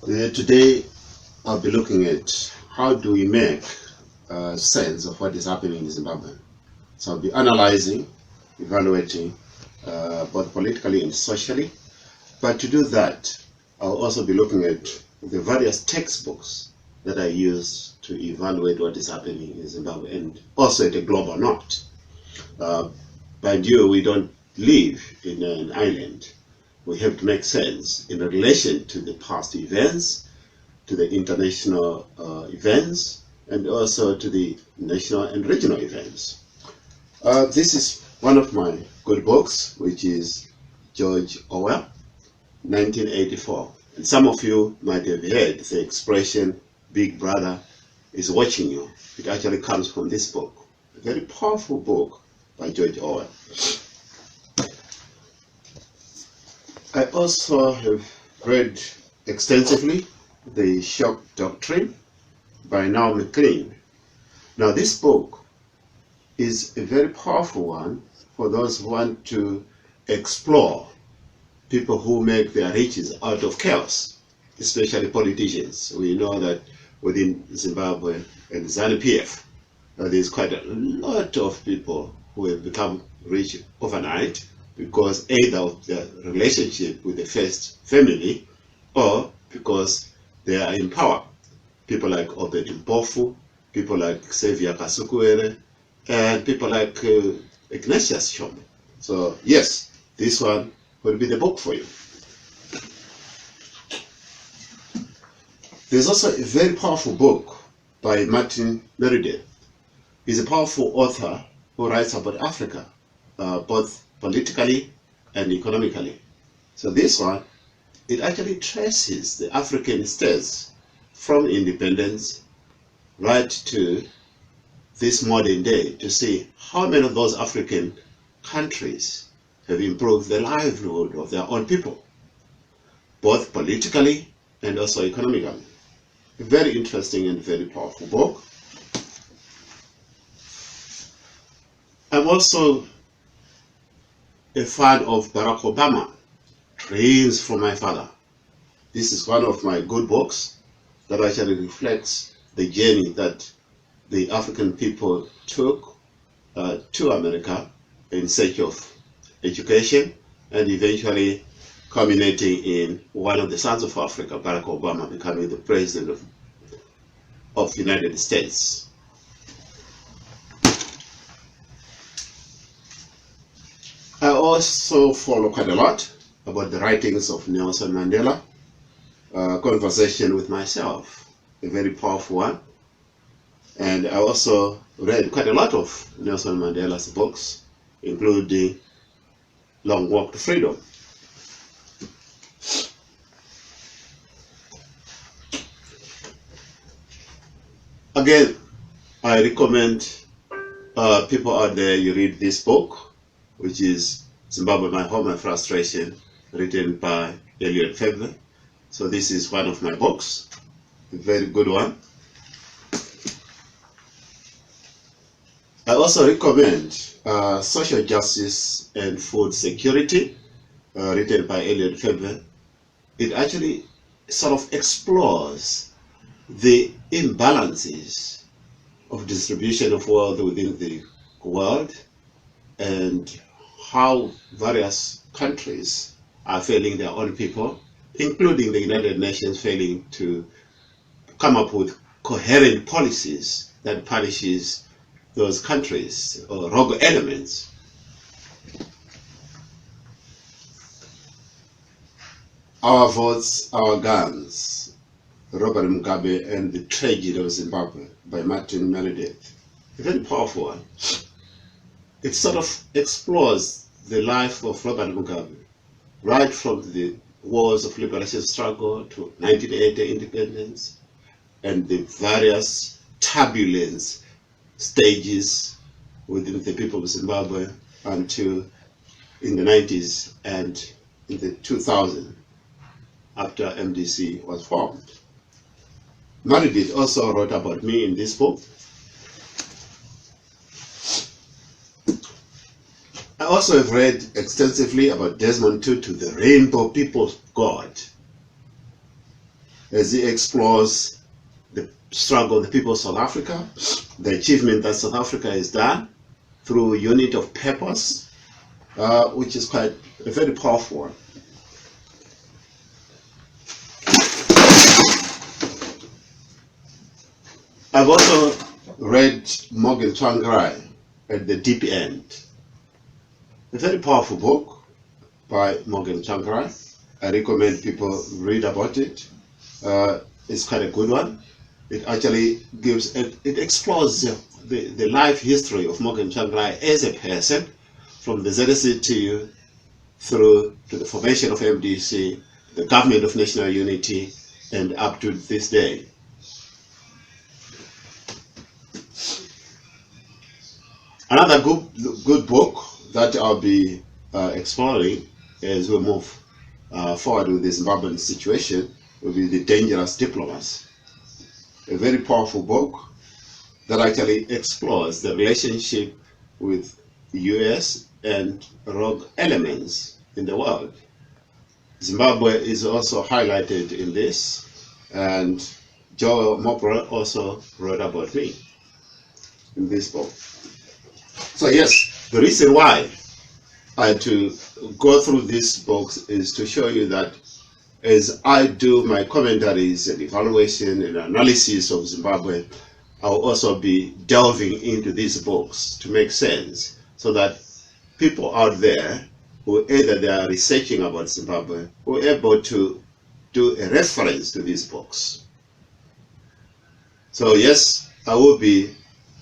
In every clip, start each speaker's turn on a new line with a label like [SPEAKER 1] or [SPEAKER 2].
[SPEAKER 1] Today I'll be looking at how do we make sense of what is happening in Zimbabwe. So I'll be analyzing, evaluating both politically and socially. But to do that, I'll also be looking at the various textbooks that I use to evaluate what is happening in Zimbabwe, and also at a global note. Mind you, we don't live in an island. We have to make sense in relation to the past events, to the international events, and also to the national and regional events. This is one of my good books, which is George Orwell, 1984. And some of you might have heard the expression, Big Brother is watching you. It actually comes from this book, a very powerful book by George Orwell. I also have read extensively The Shock Doctrine by Now McLean. Now this book is a very powerful one for those who want to explore people who make their riches out of chaos, especially politicians. We know that within Zimbabwe and ZANU-PF, there's quite a lot of people who have become rich overnight because either of their relationship with the first family or because they are in power. People like Obed Mpofu, people like Xavier Kasukuwere, and people like Ignatius Shombe. So yes, this one will be the book for you. There's also a very powerful book by Martin Meredith. He's a powerful author who writes about Africa, both politically and economically. So this one, it actually traces the African states from independence right to this modern day to see how many of those African countries have improved the livelihood of their own people, both politically and also economically. A very interesting and very powerful book. I'm also a fan of Barack Obama, Dreams from My Father. This is one of my good books that actually reflects the journey that the African people took to America in search of education, and eventually culminating in one of the sons of Africa, Barack Obama, becoming the president of the United States. I also follow quite a lot about the writings of Nelson Mandela, Conversation with Myself, a very powerful one. And I also read quite a lot of Nelson Mandela's books, including Long Walk to Freedom. Again, I recommend people out there, you read this book, which is Zimbabwe, My Home and Frustration, written by Pfebve. So this is one of my books, a very good one. I also recommend Social Justice and Food Security, written by Pfebve. It actually sort of explores the imbalances of distribution of wealth within the world and how various countries are failing their own people, including the United Nations failing to come up with coherent policies that punishes those countries or rogue elements. Our Votes, Our Guns, Robert Mugabe and the Tragedy of Zimbabwe by Martin Meredith. A very powerful one. It sort of explores the life of Robert Mugabe, right from the wars of liberation struggle to 1980 independence and the various turbulence stages within the people of Zimbabwe until in the 90s and in the 2000s after MDC was formed. Meredith also wrote about me in this book. I also have read extensively about Desmond Tutu, the Rainbow People's God. as he explores the struggle of the people of South Africa, the achievement that South Africa has done through unit of purpose, which is quite a very powerful one. I've also read Morgan Tsvangirai at the Deep End, a very powerful book by Morgan Tsvangirai. I recommend people read about it. It's quite a good one. It actually it explores the life history of Morgan Tsvangirai as a person, from the ZCTU through to the formation of MDC, the government of national unity, and up to this day. Another good book that I'll be exploring as we move forward with the Zimbabwean situation will be The Dangerous Diplomats. A very powerful book that actually explores the relationship with the US and rogue elements in the world. Zimbabwe is also highlighted in this, and Joel Mopra also wrote about me in this book. So yes, the reason why I had to go through these books is to show you that as I do my commentaries and evaluation and analysis of Zimbabwe, I'll also be delving into these books to make sense, so that people out there who either they are researching about Zimbabwe who are able to do a reference to these books. So yes, I will be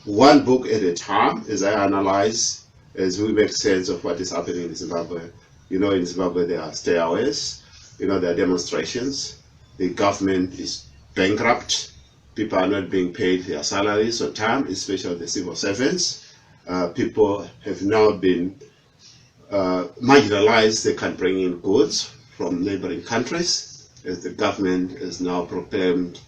[SPEAKER 1] one book at a time as I analyze, as we make sense of what is happening in Zimbabwe. You know, in Zimbabwe there are stayaways, you know, there are demonstrations, the government is bankrupt, people are not being paid their salaries on time, especially the civil servants. People have now been marginalized. They can bring in goods from neighboring countries, as the government has now proclaimed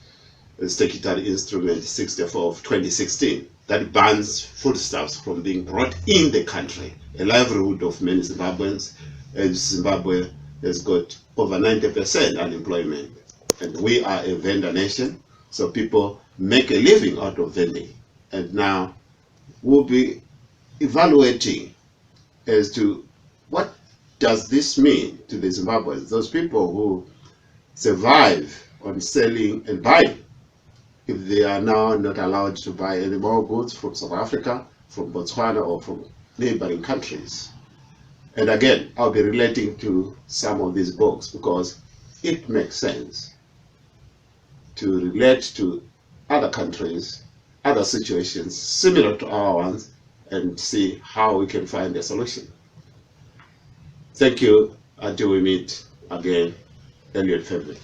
[SPEAKER 1] the statutory instrument 64 of 2016 that bans foodstuffs from being brought in the country, a livelihood of many Zimbabweans, as Zimbabwe has got over 90% unemployment. And we are a vendor nation, so people make a living out of vending. And now we'll be evaluating as to what does this mean to the Zimbabweans, those people who survive on selling and buying, if they are now not allowed to buy any more goods from South Africa, from Botswana, or from neighboring countries. And again, I'll be relating to some of these books because it makes sense to relate to other countries, other situations similar to our ones, and see how we can find a solution. Thank you. Until we meet again, Elliot Pfebve.